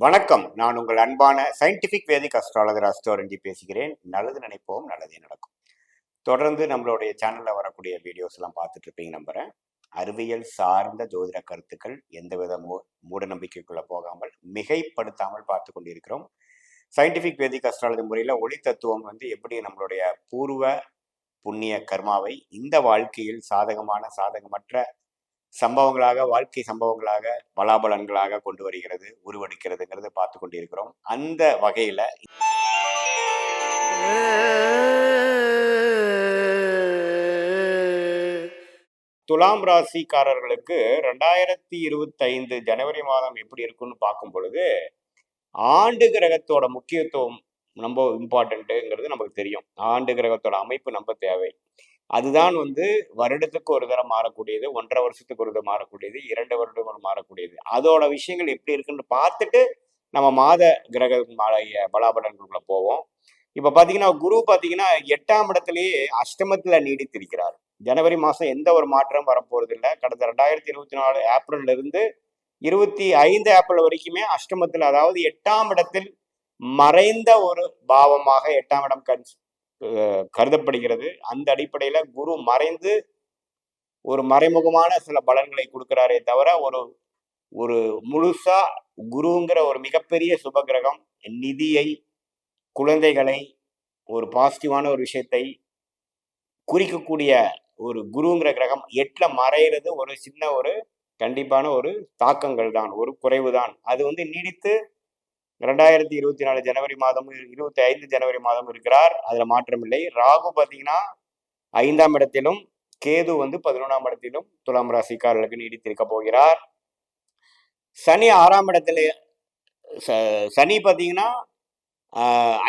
வணக்கம். நான் உங்கள் அன்பான சயின்டிபிக் வேதிக் அஸ்ட்ராலஜர் அஸ்ட்ரோரஞ்சி பேசுகிறேன். நல்லது நினைப்போம், நல்லதே நடக்கும். தொடர்ந்து நம்மளுடைய சேனல்ல வரக்கூடிய வீடியோஸ் எல்லாம் பார்த்துட்டு இருப்பீங்க நம்புறேன். அறிவியல் சார்ந்த ஜோதிட கருத்துக்கள் எந்தவித மூட நம்பிக்கைக்குள்ள போகாமல் மிகைப்படுத்தாமல் பார்த்து கொண்டிருக்கிறோம். சயின்டிபிக் வேதிக் அஸ்ட்ராலஜி முறையில் ஒளி தத்துவம் எப்படி நம்மளுடைய பூர்வ புண்ணிய கர்மாவை இந்த வாழ்க்கையில் சாதகமான சாதகமற்ற சம்பவங்களாக, வாழ்க்கை சம்பவங்களாக, பலாபலன்களாக கொண்டு வருகிறது, உருவெடுக்கிறதுங்கிறத பார்த்து கொண்டிருக்கிறோம். அந்த வகையில துலாம் ராசிக்காரர்களுக்கு 2025 ஜனவரி மாதம் எப்படி இருக்குன்னு பார்க்கும் பொழுது, ஆண்டு கிரகத்தோட முக்கியத்துவம் ரொம்ப இம்பார்ட்டன்ட்டுங்கிறது நமக்கு தெரியும். ஆண்டு கிரகத்தோட அமைப்பு நம்ம தேவை. அதுதான் வருடத்துக்கு ஒரு தடவை மாறக்கூடியது, 1.5 வருஷத்துக்கு ஒரு தடவை மாறக்கூடியது, 2 வருடம் மாறக்கூடியது. அதோட விஷயங்கள் எப்படி இருக்குன்னு பார்த்துட்டு நம்ம மாத கிரக பலாபலன்களுக்குள்ள போவோம். இப்ப பாத்தீங்கன்னா குரு பாத்தீங்கன்னா 8ஆம் இடத்திலேயே அஷ்டமத்துல நீடித்திருக்கிறார். ஜனவரி மாசம் எந்த ஒரு மாற்றம் வரப்போறது இல்லை. கடந்த 2024 ஏப்ரல்ல இருந்து 25 ஏப்ரல் வரைக்குமே அஷ்டமத்தில், அதாவது 8ஆம் இடத்தில் மறைந்த ஒரு பாவமாக 8ஆம் இடம் கருதப்படுகிறது. அந்த அடிப்படையில குரு மறைந்து ஒரு மறைமுகமான சில பலன்களை கொடுக்கிறாரே தவிர ஒரு ஒரு முழுசா குருங்கிற ஒரு மிகப்பெரிய சுப கிரகம் நிதியை, குழந்தைகளை, ஒரு பாசிட்டிவான ஒரு விஷயத்தை குறிக்கக்கூடிய ஒரு குருங்கிற கிரகம் 8ல மறைகிறது ஒரு சின்ன ஒரு கண்டிப்பான ஒரு தாக்கங்கள் தான், ஒரு குறைவு தான். அது நீடித்து 2024 ஜனவரி மாதமும் 25 ஜனவரி மாதம் இருக்கிறார். அதுல மாற்றம் இல்லை. ராகு பாத்தீங்கன்னா 5ஆம் இடத்திலும், கேது 11ஆம் இடத்திலும் துலாம் ராசிக்காரர்களுக்கு நீடித்திருக்க போகிறார். சனி 6ஆம் இடத்துல, சனி பாத்தீங்கன்னா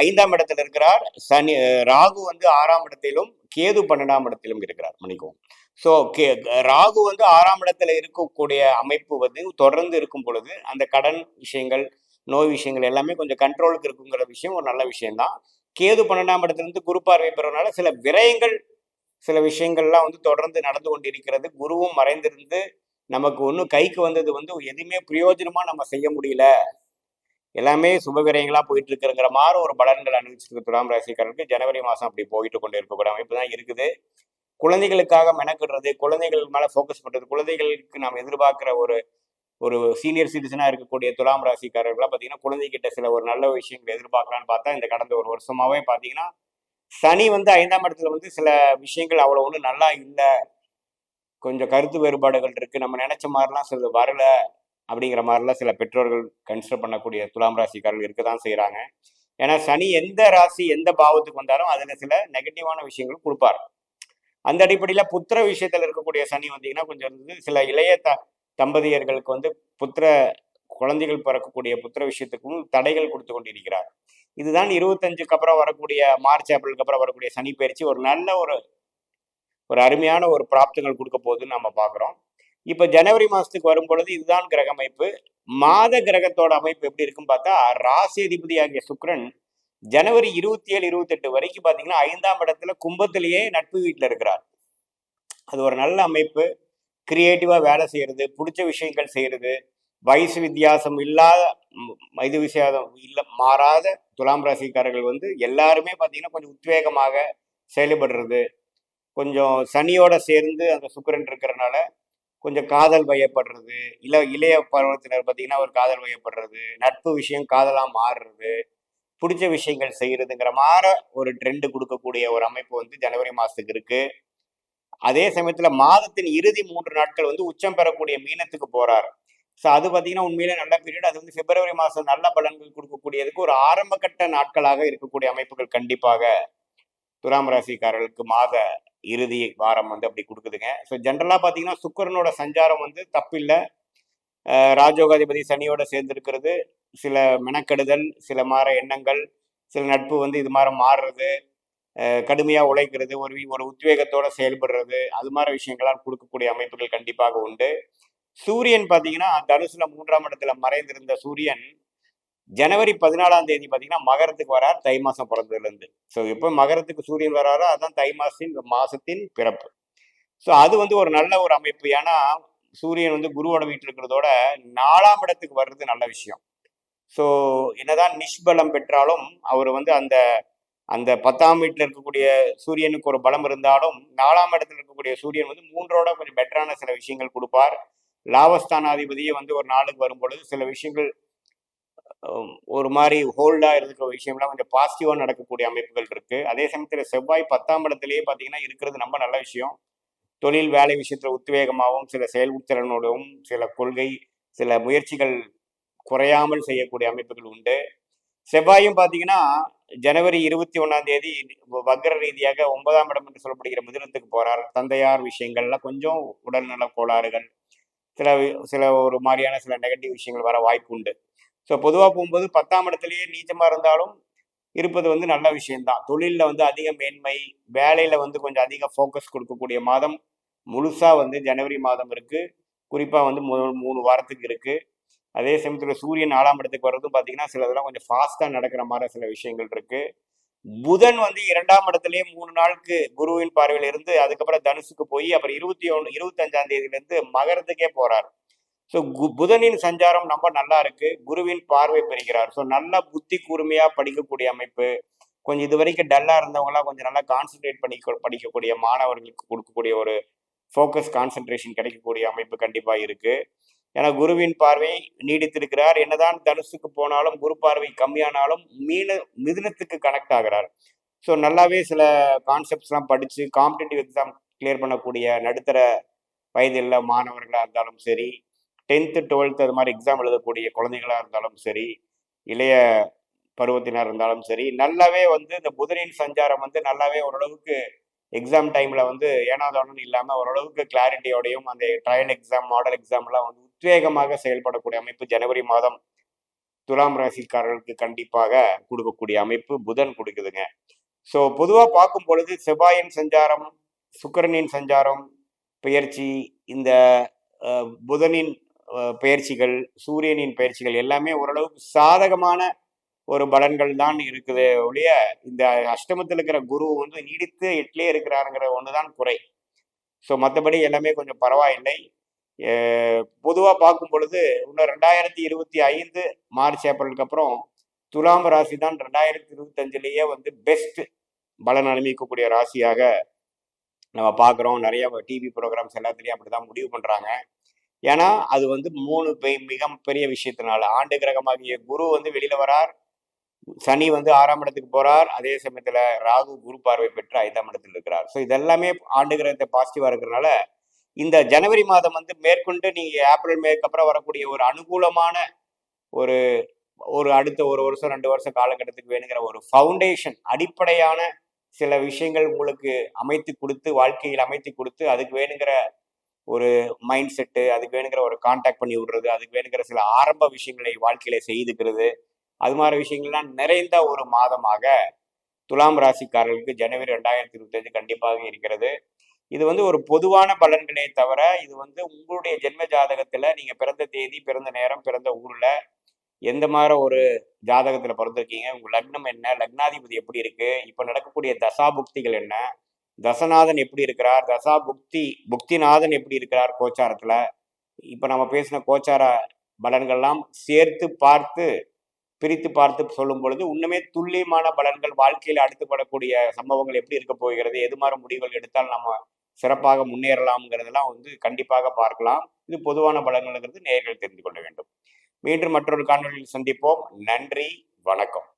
5ஆம் இடத்துல இருக்கிறார். சனி ராகு 6ஆம் இடத்திலும், கேது 12ஆம் இடத்திலும் இருக்கிறார். மன்னிக்கவும். ஸோ ராகு 6ஆம் இடத்துல இருக்கக்கூடிய அமைப்பு தொடர்ந்து இருக்கும் பொழுது அந்த கடன் விஷயங்கள், நோய் விஷயங்கள் எல்லாமே கொஞ்சம் கண்ட்ரோலுக்கு இருக்குங்கிற விஷயம் ஒரு நல்ல விஷயம்தான். கேது 12ஆம் இடத்துல குரு பார்வை பெறனால சில விரயங்கள், சில விஷயங்கள்லாம் தொடர்ந்து நடந்து கொண்டிருக்கிறது. குருவும் மறைந்திருந்து நமக்கு ஒன்றும் கைக்கு வந்தது எதுவுமே பிரயோஜனமா நம்ம செய்ய முடியல, எல்லாமே சுபவிரயங்களா போயிட்டு இருக்குங்கிற மாதிரி ஒரு பலன்கள் அனுபவிச்சிருக்கு துலாம் ராசிக்காரர்களுக்கு. ஜனவரி மாசம் அப்படி போயிட்டு கொண்டு இருக்கக்கூடிய அமைப்பு தான் இருக்குது. குழந்தைகளுக்காக மெனக்கிடுறது, குழந்தைகள் மேல ஃபோக்கஸ் பண்றது, குழந்தைகளுக்கு நாம் எதிர்பார்க்கிற ஒரு ஒரு சீனியர் சிட்டிசனா இருக்கக்கூடிய துலாம் ராசிக்காரர்கள்லாம் பார்த்தீங்கன்னா குழந்தைகிட்ட சில ஒரு நல்ல விஷயங்கள் எதிர்பார்க்கலான்னு பார்த்தா இந்த கடந்த ஒரு வருஷமாவே பார்த்தீங்கன்னா சனி 5ஆம் இடத்துல சில விஷயங்கள் அவ்வளோ ஒன்றும் நல்லா இல்லை, கொஞ்சம் கருத்து வேறுபாடுகள் இருக்கு, நம்ம நினைச்ச மாதிரிலாம் சில வரல அப்படிங்கிற மாதிரிலாம் சில பெற்றோர்கள் கன்சிடர் பண்ணக்கூடிய துலாம் ராசிக்காரர்கள் இருக்க தான் செய்கிறாங்க. ஏன்னா சனி எந்த ராசி எந்த பாவத்துக்கு வந்தாலும் அதில் சில நெகட்டிவான விஷயங்கள் கொடுப்பார். அந்த அடிப்படையில் புத்திர விஷயத்தில் இருக்கக்கூடிய சனி வந்தீங்கன்னா கொஞ்சம் சில இளைய தம்பதியர்களுக்கு புத்திர குழந்தைகள் பிறக்கக்கூடிய புத்திர விஷயத்துக்கும் தடைகள் கொடுத்து கொண்டிருக்கிறார். இதுதான் 25க்கு அப்புறம் வரக்கூடிய மார்ச் ஏப்ரலுக்கு அப்புறம் வரக்கூடிய சனி பயிற்சி ஒரு நல்ல ஒரு ஒரு அருமையான ஒரு பிராப்தங்கள் கொடுக்க போகுதுன்னு நம்ம பார்க்குறோம். இப்போ ஜனவரி மாதத்துக்கு வரும் பொழுது இதுதான் கிரக அமைப்பு. மாத கிரகத்தோட அமைப்பு எப்படி இருக்குன்னு பார்த்தா, ராசி அதிபதி ஆகிய சுக்கிரன் ஜனவரி 27, 28 வரைக்கும் பார்த்தீங்கன்னா 5ஆம் இடத்துல கும்பத்திலேயே நட்பு வீட்டில் இருக்கிறார். அது ஒரு நல்ல அமைப்பு. கிரியேட்டிவாக வேலை செய்கிறது, பிடிச்ச விஷயங்கள் செய்கிறது, வயசு வித்தியாசம் இல்லாத, இது விஷயம் இல்லை மாறாத துலாம் ராசிக்காரர்கள் எல்லாருமே பார்த்தீங்கன்னா கொஞ்சம் உத்வேகமாக செயல்படுறது, கொஞ்சம் சனியோட சேர்ந்து அந்த சுக்கிரன் இருக்கிறனால கொஞ்சம் காதல் வயப்படுறது, இளைய பருவத்தினர் பார்த்தீங்கன்னா ஒரு காதல் வயப்படுறது, நட்பு விஷயம் காதலாக மாறுறது, பிடிச்ச விஷயங்கள் செய்யறதுங்கிற மாதிரி ஒரு ட்ரெண்டு கொடுக்கக்கூடிய ஒரு அமைப்பு ஜனவரி மாதத்துக்கு இருக்கு. அதே சமயத்தில் மாதத்தின் இறுதி 3 நாட்கள் உச்சம் பெறக்கூடிய மீனத்துக்கு போறார். ஸோ அது பார்த்தீங்கன்னா உண்மையிலே நல்ல பீரியட். அது பிப்ரவரி மாதம் நல்ல பலன்கள் கொடுக்கக்கூடியதுக்கு ஒரு ஆரம்ப கட்ட நாட்களாக இருக்கக்கூடிய அமைப்புகள் கண்டிப்பாக துலாம் ராசிக்காரர்களுக்கு மாத இறுதி வாரம் அப்படி கொடுக்குதுங்க. ஸோ ஜென்ரலாக பார்த்தீங்கன்னா சுக்கிரனோட சஞ்சாரம் தப்பில்லை. ராஜயோகாதிபதி சனியோட சேர்ந்திருக்கிறது, சில மெனக்கெடுதல், சில மாற எண்ணங்கள், சில நட்பு இது மாதிரி மாறுறது, கடுமையாக உழைக்கிறது, ஒரு உத்வேகத்தோட செயல்படுறது, அது மாதிரி விஷயங்கள்லாம் கொடுக்கக்கூடிய அமைப்புகள் கண்டிப்பாக உண்டு. சூரியன் பார்த்தீங்கன்னா தனுசுல 3ஆம் இடத்துல மறைந்திருந்த சூரியன் ஜனவரி 14ஆம் தேதி பார்த்தீங்கன்னா மகரத்துக்கு வரார், தை மாசம் பிறந்ததுலேருந்து. ஸோ எப்போ மகரத்துக்கு சூரியன் வராரோ அதுதான் தை மாசத்தின் பிறப்பு. ஸோ அது ஒரு நல்ல ஒரு அமைப்பு. ஏன்னா சூரியன் குருவோட வீட்டில் இருக்கிறதோட 4ஆம் இடத்துக்கு வர்றது நல்ல விஷயம். ஸோ என்னதான் நிஷ்பலம் பெற்றாலும் அவர் வந்து அந்த அந்த 10ஆம் வீட்டில் இருக்கக்கூடிய சூரியனுக்கு ஒரு பலம் இருந்தாலும் 4ஆம் இடத்துல இருக்கக்கூடிய சூரியன் வந்து 3ஓட கொஞ்சம் பெட்டரான சில விஷயங்கள் கொடுப்பார். லாபஸ்தானாதிபதியே வந்து ஒரு நாளுக்கு வரும்பொழுது சில விஷயங்கள் ஒரு மாதிரி ஹோல்டா இருக்கிற விஷயம்லாம் கொஞ்சம் பாசிட்டிவா நடக்கக்கூடிய அமைப்புகள் இருக்கு. அதே சமயத்துல செவ்வாய் 10ஆம் இடத்திலேயே பார்த்தீங்கன்னா இருக்கிறது ரொம்ப நல்ல விஷயம். தொழில் வேலை விஷயத்துல உத்வேகமாகவும், சில செயல்திறனோடும், சில கொள்கை, சில முயற்சிகள் குறையாமல் செய்யக்கூடிய அமைப்புகள் உண்டு. செவ்வாயும் பார்த்தீங்கன்னா, ஜனவரி 21ஆம் தேதி வக்ர ரீதியாக 9ஆம் இடம் என்று சொல்லப்படுகிற மிதுனத்துக்கு போறார். தந்தையார் விஷயங்கள்ல கொஞ்சம் உடல்நல கோளாறுகள், சில சில ஒரு மாதிரியான சில நெகட்டிவ் விஷயங்கள் வர வாய்ப்பு உண்டு. ஸோ பொதுவாக போகும்போது 10ஆம் இடத்திலேயே நீச்சமா இருந்தாலும் இருப்பது வந்து நல்ல விஷயம்தான். தொழிலில் வந்து அதிக மேன்மை, வேலையில வந்து கொஞ்சம் அதிக ஃபோக்கஸ் கொடுக்கக்கூடிய மாதம் முழுசா வந்து ஜனவரி மாதம் இருக்கு. குறிப்பா வந்து முதல் 3 வாரத்துக்கு இருக்கு. அதே சமயத்துல சூரியன் 4ஆம் இடத்துக்கு வர்றதும் பார்த்தீங்கன்னா, சில இதெல்லாம் கொஞ்சம் ஃபாஸ்ட்டா நடக்கிற மாரி சில விஷயங்கள் இருக்கு. புதன் வந்து 2ஆம் இடத்திலேயே 3 நாளுக்கு குருவின் பார்வையில இருந்து, அதுக்கப்புறம் தனுசுக்கு போய், அப்புறம் 21 25ஆம் தேதியிலிருந்து மகரத்துக்கே போறார். ஸோ புதனின் சஞ்சாரம் ரொம்ப நல்லா இருக்கு. குருவின் பார்வை பெறுகிறார். ஸோ நல்லா புத்தி கூர்மையா படிக்கக்கூடிய அமைப்பு. கொஞ்சம் இதுவரைக்கும் டல்லா இருந்தவங்கலாம் கொஞ்சம் நல்லா கான்சன்ட்ரேட் பண்ணி படிக்கக்கூடிய மாணவர்களுக்கு கொடுக்கக்கூடிய ஒரு ஃபோக்கஸ் கான்சன்ட்ரேஷன் கிடைக்கக்கூடிய அமைப்பு கண்டிப்பா இருக்கு. ஏன்னா குருவின் பார்வை நீடித்திருக்கிறார். என்னதான் தனுசுக்கு போனாலும் குரு பார்வை கம்மியானாலும் மிதுனத்துக்கு கனெக்ட் ஆகிறார். ஸோ நல்லாவே சில கான்செப்ட்ஸ்லாம் படிச்சு காம்படிட்டிவ் எக்ஸாம் கிளியர் பண்ணக்கூடிய நடுத்தர வயதில் மாணவர்களாக இருந்தாலும் சரி, 10th 12th அது மாதிரி எக்ஸாம் எழுதக்கூடிய குழந்தைகளாக இருந்தாலும் சரி, இளைய பருவத்தினர் இருந்தாலும் சரி, நல்லாவே வந்து இந்த புதனின் சஞ்சாரம் வந்து நல்லாவே ஓரளவுக்கு எக்ஸாம் டைம்ல வந்து ஏனாதானம்னு இல்லாம ஓரளவுக்கு கிளாரிட்டியோடையும் அந்த ட்ரையல் எக்ஸாம், மாடல் எக்ஸாம்லாம் வந்து உத்வேகமாக செயல்படக்கூடிய அமைப்பு ஜனவரி மாதம் துலாம் ராசிக்காரர்களுக்கு கண்டிப்பாக கொடுக்கக்கூடிய அமைப்பு புதன் கொடுக்குதுங்க. ஸோ பொதுவா பார்க்கும் பொழுது செவ்வாயின் சஞ்சாரம், சுக்கிரனின் சஞ்சாரம், பெயர்ச்சி, இந்த புதனின் பெயர்ச்சிகள், சூரியனின் பெயர்ச்சிகள் எல்லாமே ஓரளவுக்கு சாதகமான ஒரு பலன்கள் தான் இருக்குது ஒழிய, இந்த அஷ்டமத்தில் இருக்கிற குரு வந்து நீடித்து 8லயே இருக்கிறாருங்கிற ஒண்ணுதான் குறை. ஸோ மற்றபடி எல்லாமே கொஞ்சம் பரவாயில்லை. பொதுவா பார்க்கும் பொழுது இன்னும் 2025 மார்ச், ஏப்ரலுக்கு அப்புறம் துலாம் ராசி தான் 2025லயே வந்து பெஸ்ட் பலன் அனுபவிக்கக்கூடிய ராசியாக நம்ம பார்க்குறோம். நிறைய டிவி ப்ரோக்ராம்ஸ் எல்லாத்துலேயும் அப்படிதான் முடிவு பண்றாங்க. ஏன்னா அது வந்து 3 மிக பெரிய விஷயத்தினால ஆண்டு கிரகமாகிய குரு வந்து வெளியில வரார், சனி வந்து 6ஆம் இடத்துக்கு போறார், அதே சமயத்துல ராகு குரு பார்வை பெற்று 5ஆம் இடத்துல இருக்கிறார். ஸோ இதெல்லாமே ஆண்டு கிரகத்தை பாசிட்டிவா இருக்கிறதுனால இந்த ஜனவரி மாதம் வந்து மேற்கொண்டு நீங்க ஏப்ரல் மேக்கு அப்புறம் வரக்கூடிய ஒரு அனுகூலமான ஒரு ஒரு அடுத்த 1 வருஷம் 2 வருஷம் காலகட்டத்துக்கு வேணுங்கிற ஒரு ஃபவுண்டேஷன் அடிப்படையான சில விஷயங்கள் உங்களுக்கு அமைத்து கொடுத்து, வாழ்க்கையில் அமைத்து கொடுத்து, அதுக்கு வேணுங்கிற ஒரு மைண்ட் செட்டு, அதுக்கு வேணுங்கிற ஒரு கான்டாக்ட் பண்ணி விடுறது, அதுக்கு வேணுங்கிற சில ஆரம்ப விஷயங்களை வாழ்க்கையில செய்துக்கிறது, அது மாதிரி விஷயங்கள்லாம் நிறைந்த ஒரு மாதமாக துலாம் ராசிக்காரர்களுக்கு ஜனவரி 2025 கண்டிப்பாக இருக்கிறது. இது வந்து ஒரு பொதுவான பலன்களே தவிர, இது வந்து உங்களுடைய ஜென்ம ஜாதகத்துல நீங்க பிறந்த தேதி, பிறந்த நேரம், பிறந்த ஊர்ல எந்த மாதிரி ஒரு ஜாதகத்துல பிறந்திருக்கீங்க, உங்க லக்னம் என்ன, லக்னாதிபதி எப்படி இருக்கு, இப்ப நடக்கக்கூடிய தசாபுக்திகள் என்ன, தசநாதன் எப்படி இருக்கிறார், புக்திநாதன் எப்படி இருக்கிறார் கோச்சாரத்துல, இப்ப நம்ம பேசின கோச்சார பலன்கள்லாம் சேர்த்து பார்த்து பிரித்து பார்த்து சொல்லும் பொழுது இன்னுமே துல்லியமான பலன்கள் வாழ்க்கையில் அடுத்துப்படக்கூடிய சம்பவங்கள் எப்படி இருக்க போகிறது, எது மாதிரி முடிவுகள் எடுத்தால் நம்ம சிறப்பாக முன்னேறலாம்ங்கிறதெல்லாம் வந்து கண்டிப்பாக பார்க்கலாம். இது பொதுவான பலன்கள்ங்கிறது நேயர்கள் தெரிந்து கொள்ள வேண்டும். மீண்டும் மற்றொரு காணொலியில் சந்திப்போம். நன்றி, வணக்கம்.